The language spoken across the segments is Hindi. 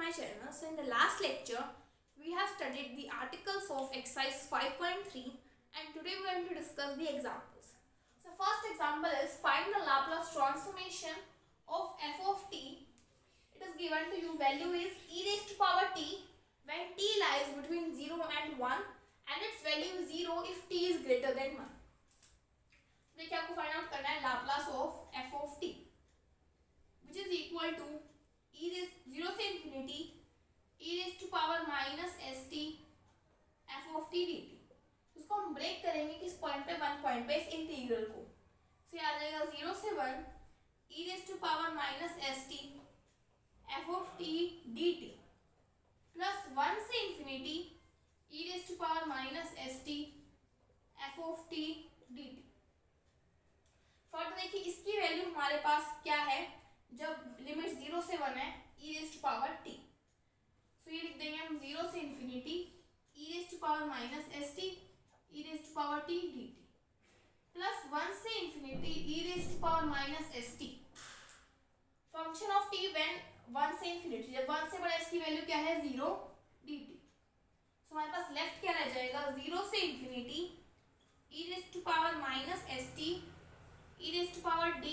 my channel. So in the last lecture we have studied the articles of exercise 5.3 and today we are going to discuss the examples. So first example is find the Laplace transformation of f of t. It is given to you, value is e raised to power t when t lies between 0 and 1 and its value is 0 if t is greater than 1. देखिए आपको फाइंड आउट करना है Laplace of f of t which is equal to e raised 0 से infinity e raised to power minus st f of t dt. उसको हम ब्रेक करेंगे किस पॉइंट पे, 1 पॉइंट पे, इस इंटीग्रल को. तो आ जाएगा 0 से 1 e raised to power minus st f of t dt plus 1 से infinity e raised to power minus st f of t dt. First देखिए इसकी वैल्यू हमारे पास क्या है जब लिमिट 0 से 1 है, e raised to power t. सो ये लिख देंगे हम 0 से infinity e raised to power minus st e raised to power t dt plus 1 से infinity e raised to power minus st function of t when 1 से infinity, जब 1 से बड़ा इसकी वैल्यू क्या है 0 dt. सो हमारे पास लेफ्ट क्या रह जाएगा 0 से infinity e raised to power minus st e raised to power d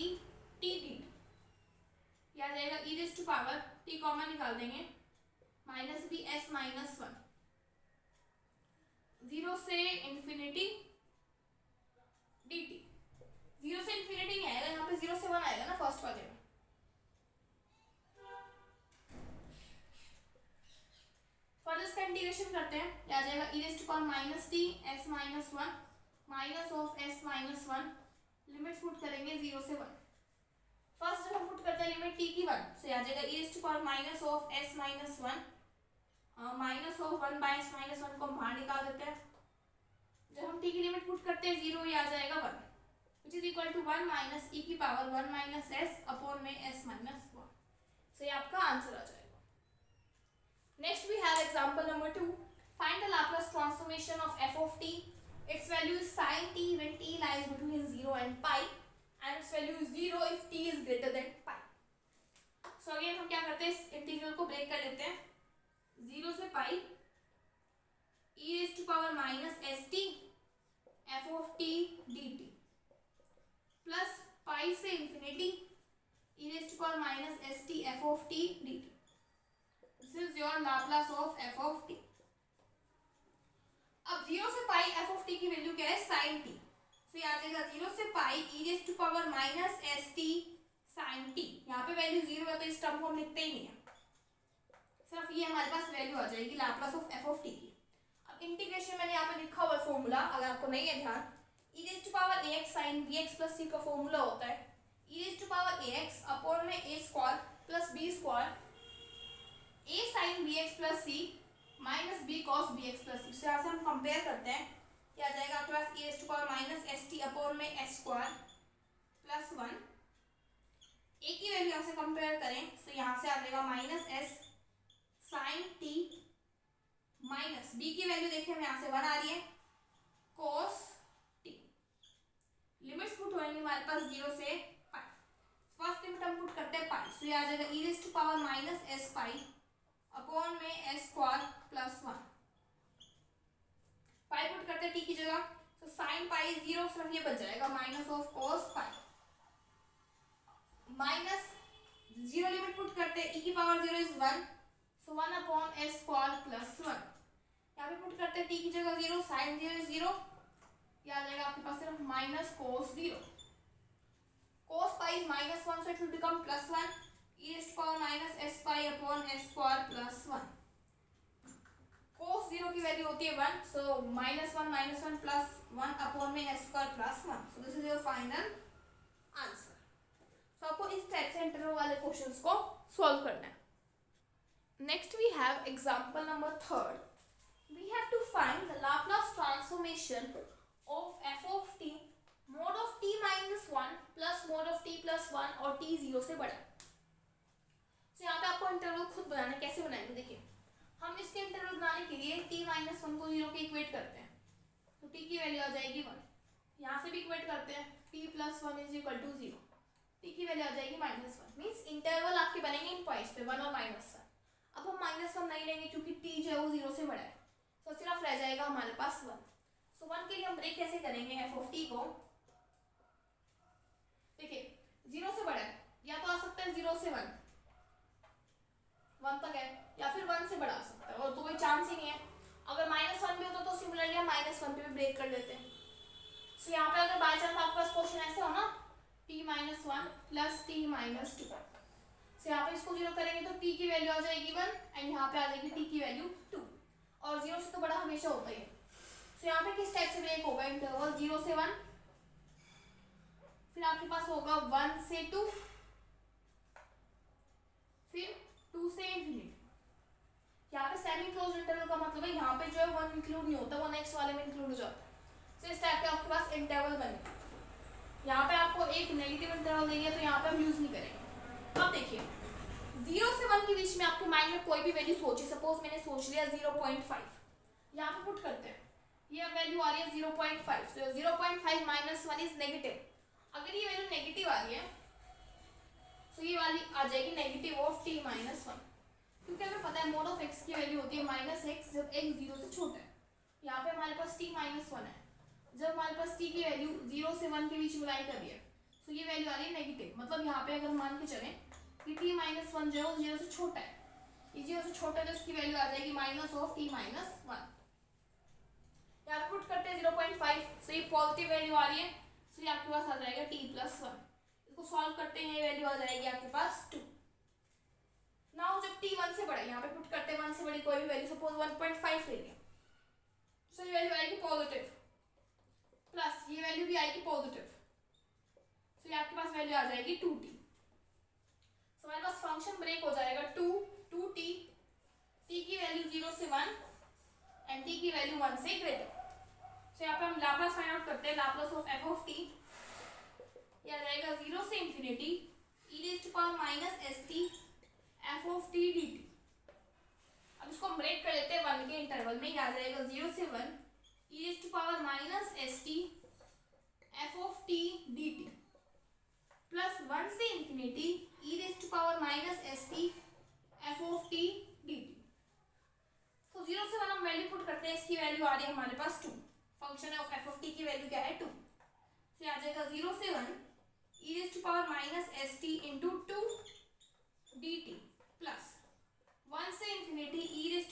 t dt. यह आ जाएगा e raised to power t common निकाल देंगे माइनस बी एस माइनस 1 0 से इंफिनिटी dt. 0 से इंफिनिटी नहीं आएगा, यहाँ पे 0 से 1 आएगा ना फर्स्ट वाले में. फर्दर इसका इंटीग्रेशन करते हैं, यह आ जाएगा e raised to power minus t s minus 1 minus of s minus 1. Limit put करेंगे 0 से 1. फर्स्ट जब हम पुट करते हैं लिमिट t की 1 से आ जाएगा e raised to power minus of s minus 1 minus of 1 by s minus 1 को हम बाहर निकाल देते हैं. जब हम t की लिमिट पुट करते हैं 0, ये आ जाएगा 1 which is equal to 1 minus e की पावर 1 माइनस s अपॉन में s माइनस 1. सो ये आपका आंसर आ जाएगा. Next we have example number 2. Find the Laplace transformation of f of t. Its value is sin t when t lies between 0 and pi and its value is 0 if t is greater than pi. So again हम क्या करते हैं, इस इंटीग्रल को ब्रेक कर लेते हैं. 0 से pi e raised to power minus st f of t dt plus pi से infinity e raised to power minus st f of t dt. This is your Laplace of f of t. अब 0 से पाई f of t की वैल्यू क्या है sin t. सो ये आ जाएगा 0 से पाई e raised to power minus st sin t. यहाँ पे वैल्यू 0 है तो इस टर्म को हम लिखते ही नहीं है, सिर्फ ये हमारे पास वैल्यू आ जाएगी Laplace of f of t की. अब इंटीग्रेशन मैंने यहाँ पे लिखा हुआ फॉर्मूला, अगर आपको नहीं है ध्यान, e raised to power ax sin bx plus c का फॉर्मूला होता है e raised to power ax upon में a square plus b square a sin bx plus c minus b cos b x plus c. यहाँ से हम कंपेयर करते हैं, क्या आ जाएगा आपके पास e raised to power minus S T upon में एस स्क्वायर प्लस 1. ए की वैल्यू यहाँ से कंपेयर करें तो यहाँ से आ जाएगा minus s sine t minus b की वैल्यू देखिए हम यहाँ से 1 आ रही है कॉस टी. लिमिट्स पुट होंगे हमारे पास 0 से पाई. फर्स्ट लिमिट हम पुट करते हैं पाई, तो ये आ जाएगा e raised to power minus S pi upon में एस स्क्वायर प्लस 1. पाई पुट करते हैं टी की जगह, तो साइन पाई 0 सिर्फ ये बच जाएगा minus of cos pi minus 0 limit put करते हैं e की power 0 is 1 so 1 upon S square plus 1. यहाँ पे पुट करते हैं टी की जगह 0 साइन 0 इज 0, ये आ जाएगा आपके पास सिर्फ minus cos 0. Cos pi is minus 1 so it will become plus 1 e raised to power minus s pi upon s square plus 1. cos 0 की वैल्यू होती है 1, so minus 1 plus 1 upon में s square plus 1. so this is your final answer. so आपको इस टाइप से इंटरवल वाले क्वेश्चंस को सॉल्व करना है. Next we have example number 3. we have to find the Laplace transformation of f of t mod of t minus 1 plus mod of t plus 1 और t 0 से बड़ा. तो यहाँ पे आपको इंटरवल खुद बनाना, कैसे बनाएंगे देखिए. हम इसके इंटरवल बनाने के लिए t माइनस 1 को 0 के इक्वेट करते हैं, तो t की वैल्यू आ जाएगी 1. यहाँ से भी इक्वेट करते हैं t plus 1 is equal to 0, t की वैल्यू आ जाएगी माइनस 1. मीन्स इंटरवल आपके बनेंगे इन पॉइंट्स पे 1 और माइनस 1. अब हम -1 नहीं लेंगे क्योंकि t जो है वो 0 से बड़ा है, तो सिर्फ रह जाएगा हमारे पास 1। सो 1 के लिए हम ब्रेक कैसे करेंगे एफ ऑफ टी को, देखिए 0 से बड़ा है, या तो आ सकता है 0 से 1 तक है, या फिर 1 से बड़ा आ सकता है, और तो कोई चांस ही नहीं है। अगर -1 भी होता तो सिमिलरली हम -1 पे भी ब्रेक कर लेते हैं। सो यहाँ पे अगर बाय चांस आपके पास क्वेश्चन ऐसे हो ना t-1 प्लस t-2, सो यहाँ पे इसको 0 करेंगे तो t की वैल्यू आ जाएगी 1 एंड यहाँ पे आ जाएगी t की वैल्यू 2, और 0 से तो बड़ा हमेशा होता ही है। सो यहाँ पे किस टाइप से ब्रेक होगा, इंटरवल 0 से 1, फिर आपके पास होगा 1 से 2, फिर 2 से इंफिनिटी। यहाँ पे सेमी क्लोज इंटरवल का मतलब है यहाँ पे जो है 1 इंक्लूड नहीं होता, वो नेक्स्ट वाले में इंक्लूड हो जाता है। तो इस टाइप के आपके पास इंटरवल बनेगा। यहाँ पे आपको एक नेगेटिव इंटरवल देंगे तो यहाँ पे हम यूज नहीं करेंगे। अब देखिए 0 से 1 के बीच में आपके माइंड में कोई भी वैल्यू सोचिए, सपोज मैंने सोच लिया 0.5, यहाँ पे पुट करते हैं, ये वैल्यू आ रही है 0.5, तो 0.5 माइनस 1 इज नेगेटिव। अगर ये वैल्यू नेगेटिव आ रही है तो ये वाली आ जाएगी नेगेटिव ऑफ t-1, क्योंकि हमें पता है मोड ऑफ x की वैल्यू होती है -x जब x 0 से छोटा है। यहाँ पे हमारे पास t-1 है, जब हमारे पास t की वैल्यू 0 से 1 के बीच में लाई कर रही है तो ये वैल्यू आ रही है नेगेटिव। मतलब यहाँ पे अगर मान के चलें कि t-1 जो है वो 0 से छोटा है, ये 0 से छोटा है तो इसकी वैल्यू आ जाएगी माइनस ऑफ t-1। यहाँ पुट करते हैं 0.5, सो ये पॉजिटिव वैल्यू आ रही है, सो ये आपके पास आ जाएगा t+1। इसको सॉल्व करते हैं, ये वैल्यू आ जाएगी आपके पास 2। नाउ जब t 1 से बड़ा है, यहाँ पे पुट करते हैं 1 से बड़ी कोई भी वैल्यू, सपोज 1.5 ले लिया, सो ये वैल्यू आएगी पॉजिटिव, प्लस ये वैल्यू भी आएगी पॉजिटिव, सो ये आपके पास वैल्यू आ जाएगी 2t। सो हमारे पास फंक्शन ब्रेक हो जाएगा 2t, t की वैल्यू 0 से 1 एंड t की वैल्यू 1 से ग्रेटर। सो यहाँ पे हम लाप्लास फाइंड आउट करते हैं, Laplace of f of t, ये आ जाएगा 0 से infinity e−st f of t dt। अब इसको हम ब्रेक कर लेते हैं 1 के इंटरवल में, आ जाएगा 0 से 1 e−st f of t dt plus 1 से infinity e−st f of t dt। तो 0 से 1 हम वैल्यू पुट करते हैं, इसकी वैल्यू आ रही है हमारे पास 2, function of f of t की वैल्यू क्या है 2, तो आ जाएगा 0 से 1 e−st इंटू 2 dt प्लस 1 से infinity e−st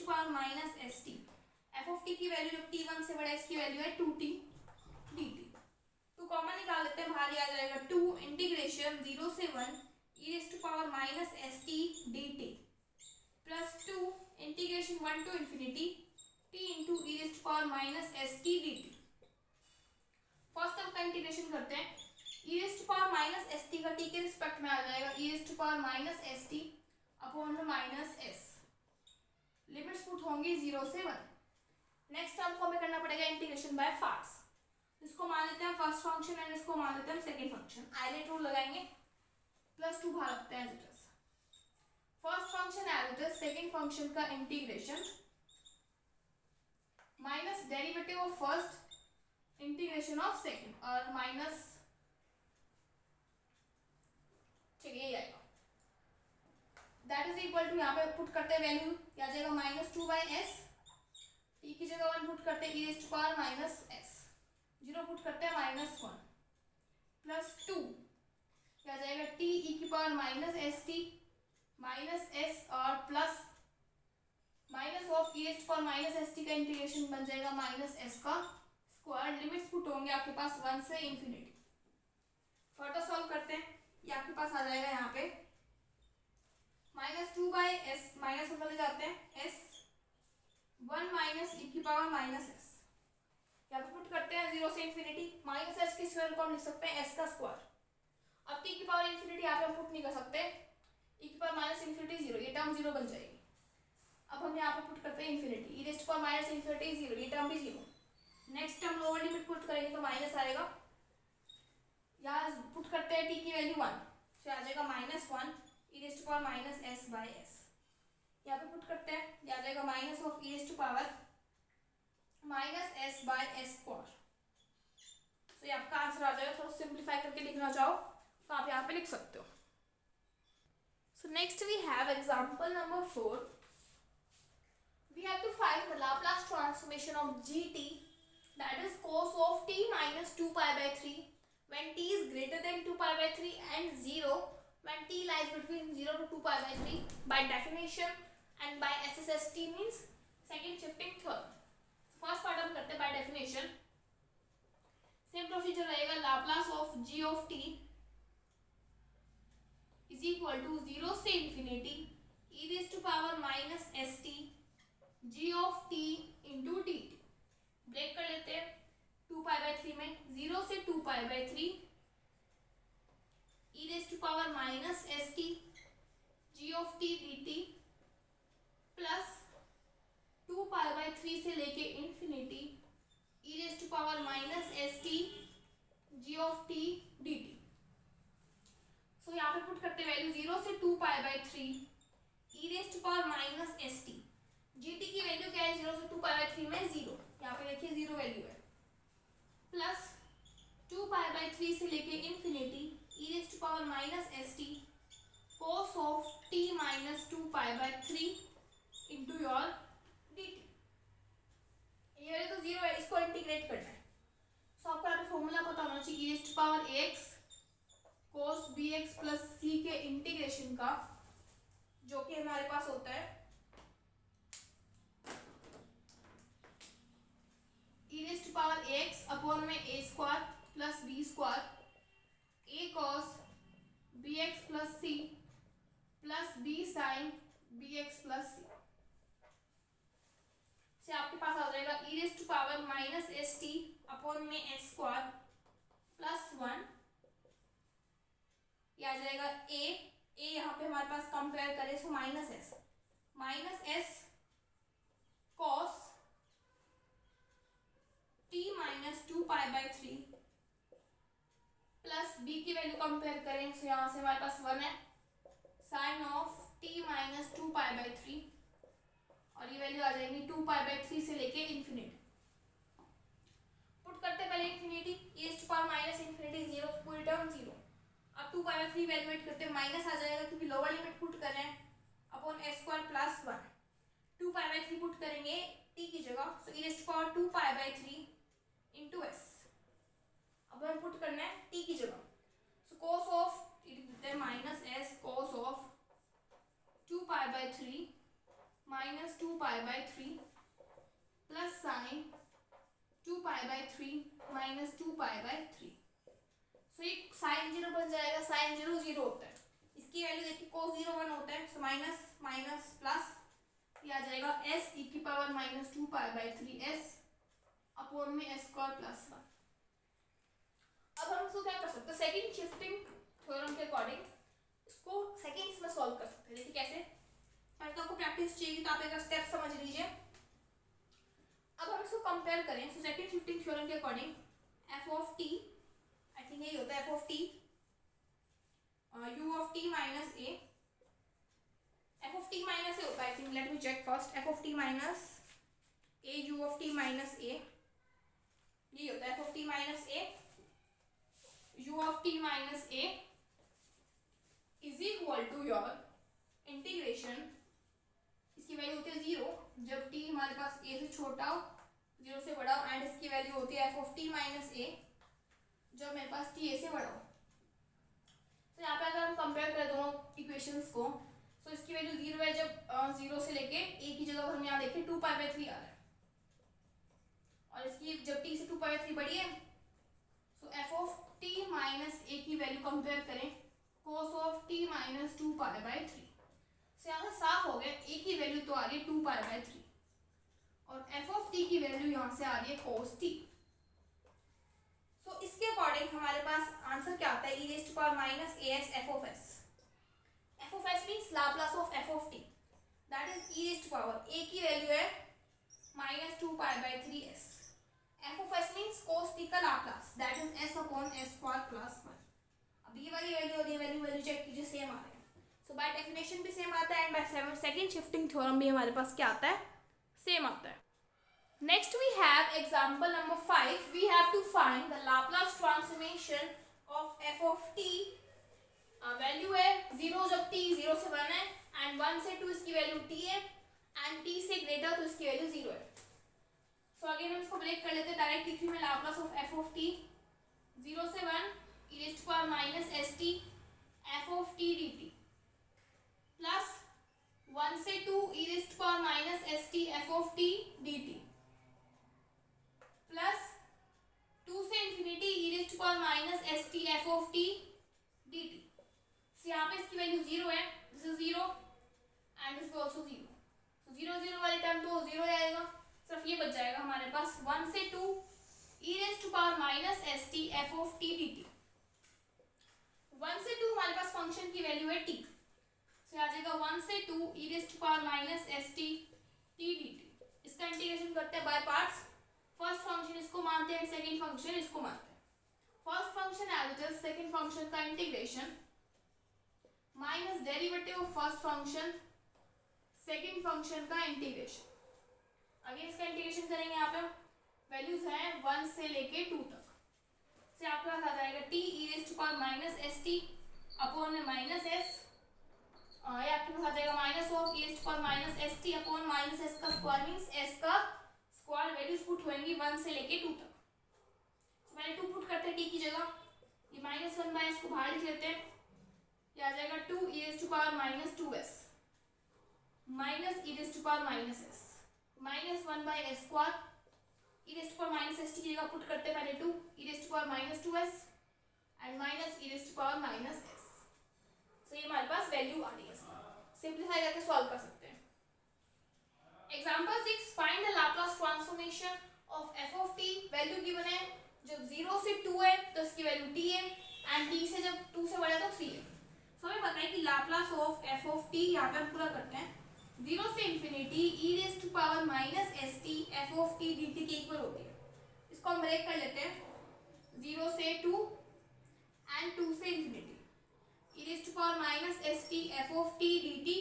f of t की वैल्यू जब t1 से बड़ा है इसकी वैल्यू है 2t dt। तो कॉमन निकाल लेते हैं, बाहर आ जाएगा 2 इंटीग्रेशन 0 से 1 e−st dt plus 2 integration 1 to infinity t into e−st dt। First term का इंटीग्रेशन करते हैं, e−st का t के रिस्पेक्ट में आ जाएगा e−st upon -s, limits put होंगी 0 से 1। नेक्स्ट टर्म को हमें करना पड़ेगा इंटीग्रेशन बाय पार्ट्स, इसको मान लेते हैं फर्स्ट फंक्शन एंड इसको मान लेते हैं सेकंड फंक्शन, आइलेट रूल लगाएंगे, +2 बाहर रखते हैं as it is. First function as it is, second function का integration minus derivative of first integration of second, और माइनस, ठीक है ये आएगा, दैट इज इक्वल टू, यहाँ पे पुट करते हैं वैल्यू, क्या आ जाएगा -2/s, t की जगह 1 पुट करते हैं e−s, 0 पुट करते हैं -1 प्लस 2, क्या आ जाएगा t e−st -s और प्लस माइनस ऑफ e−st का इंटीग्रेशन बन जाएगा -s का स्क्वायर। लिमिट्स पुट होंगे आपके पास 1 से इंफिनिटी। फर्दर सॉल्व करते हैं, ये आपके पास आ जाएगा यहाँ पे -2/s, माइनस में जाते हैं s, 1 माइनस e−s, यहाँ पे पुट करते हैं 0 से इंफिनिटी, -s के स्क्वायर को हम लिख सकते हैं s का स्क्वायर। अब t की पावर इंफिनिटी यहाँ पे हम पुट नहीं कर सकते, e−∞ 0, ये टर्म 0 बन जाएगी। अब हम यहाँ पे पुट करते हैं इंफिनिटी, e−∞ 0, ये टर्म भी 0। Next term lower limit put करेंगे तो माइनस आएगा, यहाँ पुट करते हैं t की वैल्यू 1, तो आ जाएगा -1 e−s/s, यहाँ पे पुट करते हैं, ये आ जाएगा माइनस ऑफ e−s/s स्क्वायर। तो ये आपका आंसर आ जाएगा। थोड़ा सिंप्लीफाई करके लिखना चाहो तो आप यहाँ पे लिख सकते हो। So next we have example number 4। we have to find the Laplace transformation of gt, that is cos of t minus 2 pi by 3 when t is greater than 2 pi by 3 and 0 when t lies between 0 to 2 pi by 3 by definition and by SSST means second shifting theorem. First part हम करते हैं बाय डेफिनेशन. सेम प्रोसीजर रहेगा. Laplace of g of t is equal to 0 से infinity e raise to power minus st g of t into dt. Break कर लेते हैं 2 पाई बाय 3 में. 0 से 2 pi by 3 e raise to power minus st g of t dt plus 2 pi by 3 से लेके infinity e raise to power minus st g of t dt. So यहाँ पे पुट करते वैल्यू 0 से 2 pi by 3 e raise to power minus st. gt की वैल्यू क्या है 0 से 2 पाई बाय 3 में 0. यहाँ पे देखिए 0 वैल्यू है. प्लस 2 पाई बाय 3 से लेके infinity e raise to power minus st cos of t minus 2 pi by 3 into your dt. ये वाले तो 0 है, इसको इंटीग्रेट करना है. सो आपको यहाँ पे फॉर्मूला पता होना चाहिए e raise to power ax cos bx plus c के इंटीग्रेशन का, जो कि हमारे पास होता है e raise to power ax upon में a square plus b square a cos bx plus c plus b sin bx plus c से आपके पास आ जाएगा e raise to power minus st upon में s स्क्वायर प्लस 1. ये आ जाएगा a यहाँ पे हमारे पास कंपेयर करें so minus s cos t minus 2 pi by 3 plus b की वैल्यू कंपेयर करें सो यहाँ से हमारे पास 1 है sine of t minus 2 pi by 3 और ये वैल्यू आ जाएगी 2 पाई बाय 3 से लेके इंफिनिटी. पुट करते पहले infinity e raise to power minus infinity 0 पूरी टर्म 0. अब 2 पाई बाय 3 वैल्यूएट करते हैं माइनस आ जाएगा क्योंकि लोअर लिमिट पुट कर रहे हैं upon s square plus 1. 2 pi by 3 put करेंगे t की जगह so e raise to power 2 pi by 3 into s. अब हमें पुट करना है t की जगह so cos of minus s cos of 2 pi by 3 minus 2 pi by 3 plus sine 2 pi by 3 minus 2 pi by 3. So ये साइन 0 बन जाएगा. साइन 0 0 होता है. इसकी वैल्यू देखिए cos 0 1 होता है सो माइनस माइनस प्लस ये आ जाएगा s e की power minus 2 pi by 3 s upon में s स्क्वायर प्लस 1. अब हम इसको क्या कर सकते हैं सेकंड शिफ्टिंग थ्योरम के अकॉर्डिंग इसको सेकंड्स में सॉल्व कर सकते हैं. देखिए कैसे. पहले तो आपको प्रैक्टिस चाहिए तो आप एक स्टेप समझ लीजिए. अब हम इसको कंपेयर करें सो सेकंड शिफ्टिंग थ्योरम के according f of t I think यही होता है f of t u of t minus a. f of t minus a होता है I think. Let me check first. f of t minus a u of t minus a यही होता है f of t minus a u of t minus a is equal to your integration. इसकी वैल्यू होती है 0 जब t हमारे पास a से छोटा हो 0 से बड़ा हो एंड इसकी वैल्यू होती है f of t minus a जब मेरे पास t a से बड़ा हो. तो यहाँ पे अगर हम कंपेयर करें दोनों इक्वेशंस को तो इसकी वैल्यू 0 है जब 0 से लेके a की जगह हम यहाँ देखें 2 पाई बाय 3 आ रहा है और इसकी जब t से 2 पाई बाय 3 बड़ी है सो f of t minus a की वैल्यू कंपेयर करें cos of t minus 2 pi by 3. से यहाँ से साफ हो गया a की वैल्यू तो आ रही है 2 पाई बाय 3 और f ऑफ t की वैल्यू यहाँ से आ रही है cos t. सो इसके अकॉर्डिंग हमारे पास आंसर क्या आता है e raise to power minus as f of s. f of s means Laplace of f of t that is e raise to power a की वैल्यू है minus 2 pi by 3s. f of s means cos t का Laplace that is s upon s square plus 1. अब ये वाली वैल्यू और ये वैल्यू चेक कीजिए सेम आ रहे हैं. सो बाय डेफिनेशन भी सेम आता है and by second shifting theorem भी हमारे पास क्या आता है सेम आता है. Next we have example number 5. We have to find the Laplace transformation of f of t. Value है 0 जब t 0 से 1 है एंड 1 से 2 इसकी वैल्यू t है एंड टी से ग्रेटर तो इसकी वैल्यू 0 है। सो अगेन हम इसको ब्रेक कर लेते हैं। डायरेक्ट t3 में Laplace of f of t 0 से 1 e raised to power minus st f of t dt plus 1 से 2 e raised to power minus st f of t dt plus 2 से infinity e raised to power minus st f of t dt। So यहाँ पे इसकी वैल्यू 0 है, this is 0 and this is also 0। So 0 0 वाले टर्म तो 0 आएगा, सिर्फ ये बच जाएगा हमारे पास 1 से 2 e raised to power minus st f of t dt। 1 से 2 हमारे पास फंक्शन की वैल्यू है t, सो आ जाएगा 1 से 2 e raised to power minus st t dt। इसका इंटीग्रेशन करते हैं बाय पार्ट्स। फर्स्ट फंक्शन इसको मानते हैं, सेकंड फंक्शन इसको मानते हैं। First function as it is, second function का integration minus derivative of first function second function का इंटीग्रेशन। अगेन इसका इंटीग्रेशन करेंगे, यहाँ पे वैल्यूज हैं 1 से लेके 2 तक। से आपके पास आ जाएगा t e raised to power minus st upon में माइनस s, ये आपके पास आ जाएगा minus of e raised to power minus st upon minus s का स्क्वायर मींस s का स्क्वायर वैल्यूज पुट होंगी 1 से लेके 2 तक। तो पहले 2 पुट करते हैं t की जगह, ये माइनस 1 बाय s को बाहर लिख लेते हैं, ये आ जाएगा 2 e raised to power minus 2s minus e raised to power minus s minus 1 by s square e raised to power minus st की जगह पुट करते हैं पहले 2 e raised to power minus 2s and minus e raised to power minus s। So ये हमारे पास वैल्यू आ रही है, सिंपलीफाई करके सॉल्व कर सकते हैं। Example 6, find the Laplace transformation of f of t। Value given है, जब 0 से 2 है तो इसकी वैल्यू t है एंड t से जब 2 से बड़ा है तो 3 है। सो हमें पता है कि Laplace of f of t यहाँ पे हम पूरा करते हैं 0 से infinity e raised to power minus st f of t dt के इक्वल होती है। इसको हम ब्रेक कर लेते हैं, 0 से 2 एंड 2 से infinity e raised to power minus st f of t dt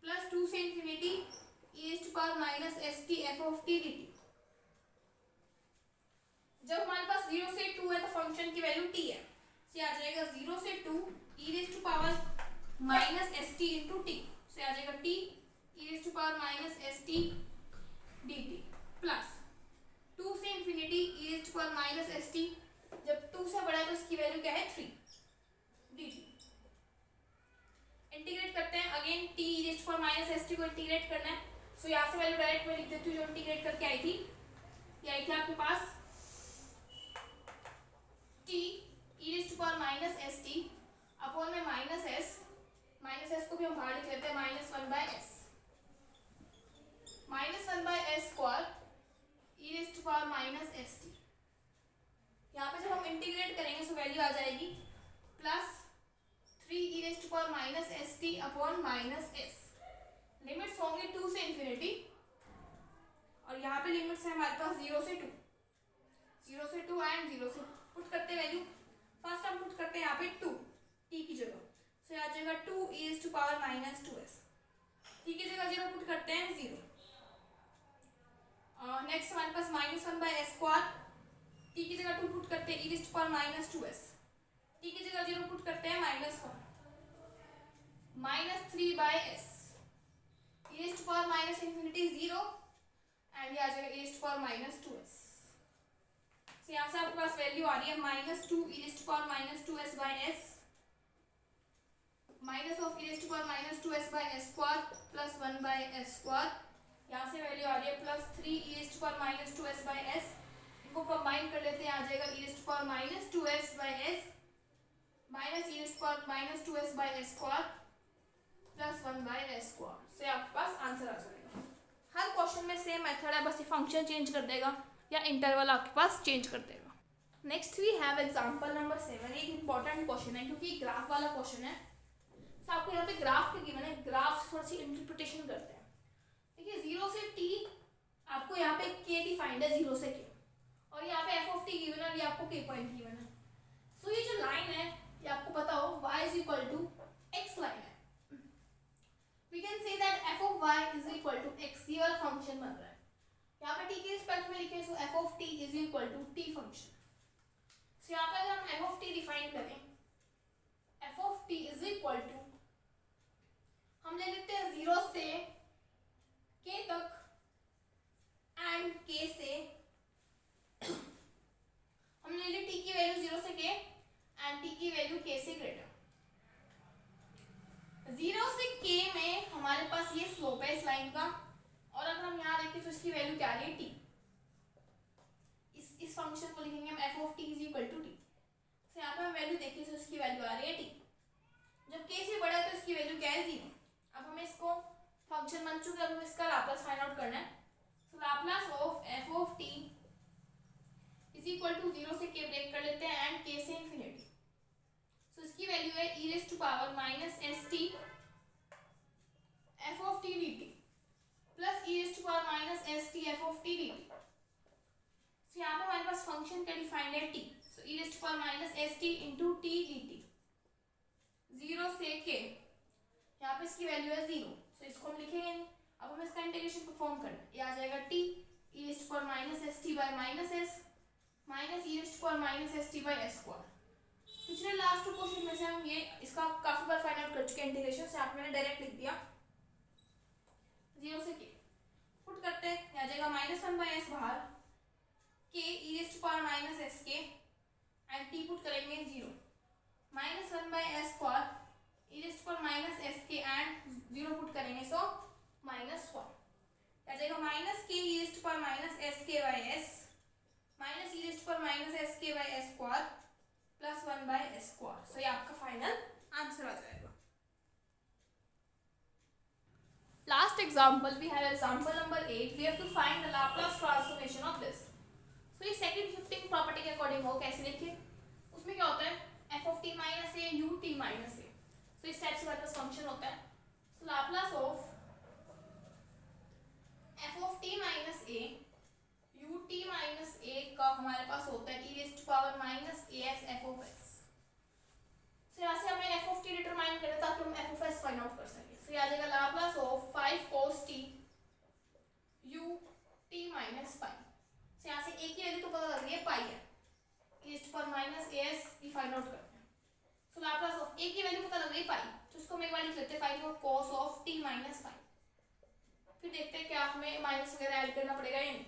plus 2 से infinity e raised to power minus st f of t dt। जब हमारे पास 0 से 2 है तो फंक्शन की वैल्यू t है, से आ जाएगा 0 से 2 e raised to power minus st into t, से आ जाएगा t e raised to power minus st dt plus 2 से infinity e raised to power minus st, जब 2 से बड़ा है तो इसकी वैल्यू क्या है 3 dt। इंटीग्रेट करते हैं, again t e raised to power minus st को इंटीग्रेट करना है। सो यहाँ से वैल्यू डायरेक्ट मैं लिख देती हूँ जो इंटीग्रेट करके आई थी, ये आई थी आपके पास t e raised to power minus st upon में माइनस s को भी हम बाहर लिख लेते हैं minus 1 by s square e raised to power minus st। यहाँ पे जब हम इंटीग्रेट करेंगे तो वैल्यू आ जाएगी plus 3 e raised to power minus st upon minus s। Limits होंगे 2 से इंफिनिटी और यहाँ पे लिमिट्स है हमारे पास 0 से 2 एंड 0 से पुट करते वैल्यू। फर्स्ट हम पुट करते हैं यहाँ पे 2 t की जगह, सो आ जाएगा 2 e raised to power minus 2s, t की जगह 0 पुट करते हैं 0। नेक्स्ट हमारे पास minus 1 by s square, t की जगह 2 पुट करते हैं e raised to power minus 2s, t की जगह 0 पुट करते हैं minus 1 minus 3 by s e raised to power minus infinity 0 and ये आ जाएगा e raised to power minus 2s। So यहाँ से आपके पास वैल्यू आ रही है minus 2 e raised to power minus 2s by s minus of e raised to power minus 2s by s square plus 1 by s square. यहाँ से वैल्यू आ रही है plus 3 e raised to power minus 2s by s, इनको कंबाइन कर लेते हैं, आ जाएगा e raised to power minus 2s by s minus e raised to power minus 2s by s square plus 1 by s square. से आपके पास आंसर आ जाएगा। हर क्वेश्चन में सेम मेथड है, बस ये फंक्शन चेंज कर देगा या इंटरवल आपके पास चेंज कर देगा। Next we have example number 7। एक इंपॉर्टेंट क्वेश्चन है क्योंकि ग्राफ वाला क्वेश्चन है, तो आपको यहाँ पे ग्राफ के गिवन है, ग्राफ थोड़ी सी इंटरप्रिटेशन करते हैं। देखिए 0 से t आपको यहाँ पे k डिफाइंड है 0 से k और यहाँ पे f ऑफ t गिवन है और ये आपको k पॉइंट गिवन है। सो ये जो लाइन है ये आपको पता हो y is equal to x line है, we can say that f of y is equal to x, ये वाला फंक्शन बन रहा है। यहाँ पे t के रिस्पेक्ट में लिखे so f of t is equal to t function. So यहाँ पे अगर हम f ऑफ t डिफाइन करें, f of t is equal to हम ले लेते हैं 0 से पास ये स्लोप है इस लाइन का, और अगर हम यहाँ देखें तो इसकी वैल्यू क्या आ रही है t। इस फंक्शन को लिखेंगे हम f of t is equal to t. तो यहाँ पे हम वैल्यू देखिए तो इसकी वैल्यू आ रही है t। जब k से बड़ा है तो इसकी वैल्यू क्या है 0। अब हमें इसको फंक्शन बन चुका है, अब हमें इसका लाप्लास फाइंड आउट करना है। So Laplace of f of t is equal to 0 से k ब्रेक कर लेते हैं एंड k से इंफिनिटी। सो इसकी वैल्यू है e raise to power minus st f of t dt plus e raise to power minus st f of t dt। So यहाँ पे हमारे पास फंक्शन का डिफाइंड है t। So e raise to power minus st into t dt 0 से k, यहाँ पे इसकी वैल्यू है 0। सो इसको हम लिखेंगे नहीं। अब हमें इसका इंटीग्रेशन परफॉर्म करना है। ये आ जाएगा t e raise to power minus st by minus s minus e raise to power minus st by s square. पिछले लास्ट टू क्वेश्चन में से हम ये इसका काफी बार फाइंड आउट कर चुके हैं इंटीग्रेशन से। आप मैंने डायरेक्ट लिख दिया 0 से k पुट करते हैं, आ जाएगा माइनस 1 बाय s बाहर k e raise to power minus s k and t put करेंगे 0 minus 1 by s square e raise to power minus s k and 0 put करेंगे सो माइनस 1 आ जाएगा minus k e raise to power minus s k by s minus e raise to power minus s k by s square plus 1 by s square. सो ये आपका फाइनल आंसर आ जाएगा। Last example we have example number 8। We have to find the Laplace transformation of this. So ये सेकंड शिफ्टिंग प्रॉपर्टी के अकॉर्डिंग हो, कैसे देखिए उसमें क्या होता है f of t minus a u t minus a। सो इस टाइप से हमारे पास फंक्शन होता है। So Laplace of f of t minus a u t minus a का हमारे पास होता है e raise to power minus as f of s। So यहाँ से हमें f of t डिटरमाइन करना है ताकि हम f of s find out कर सकें। सो ये आ जाएगा Laplace of 5 cos t u t minus pi. So यहाँ से a की वैल्यू तो पता लग रही है पाई है, e raise to power minus as की फाइंड आउट करते हैं। सो लाप्लास ऑफ a की वैल्यू पता लग रही है पाई, तो इसको हम एक बार लिख लेते हैं 5 cos ऑफ t minus पाई। फिर देखते हैं क्या हमें माइनस वगैरह ऐड करना पड़ेगा या नहीं।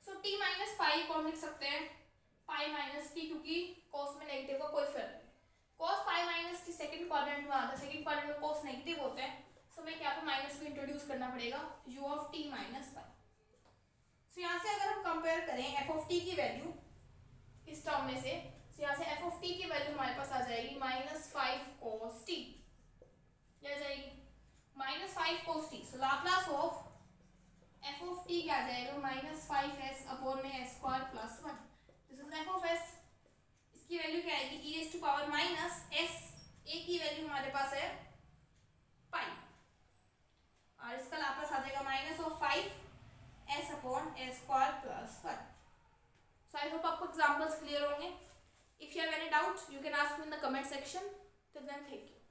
सो t माइनस पाई को हम लिख सकते हैं पाई माइनस t, क्योंकि cos में नेगेटिव का कोई फर्क नहीं। cos pi minus t second quadrant में आता है, सेकंड क्वाड्रेंट में cos नेगेटिव होता है। सो हमें यहाँ पे माइनस को इंट्रोड्यूस करना पड़ेगा u of t minus pi. So यहाँ से अगर हम कंपेयर करें f ऑफ t की वैल्यू इस टर्म में से, तो यहाँ से f ऑफ t की वैल्यू हमारे पास आ जाएगी माइनस 5 cos t, ये आ जाएगी minus 5 cos t। So Laplace of f of t क्या आ जाएगा माइनस 5s अपॉन में s square plus 1। This is f of s। इसकी वैल्यू क्या आएगी e raise to power minus s, a की वैल्यू हमारे पास है पाई, और इसका लाप्लास आ जाएगा minus of 5s upon s square plus 1। So I hope आपको एग्जांपल्स क्लियर होंगे। If you have any doubt you can ask me in the comment section. Till then thank you.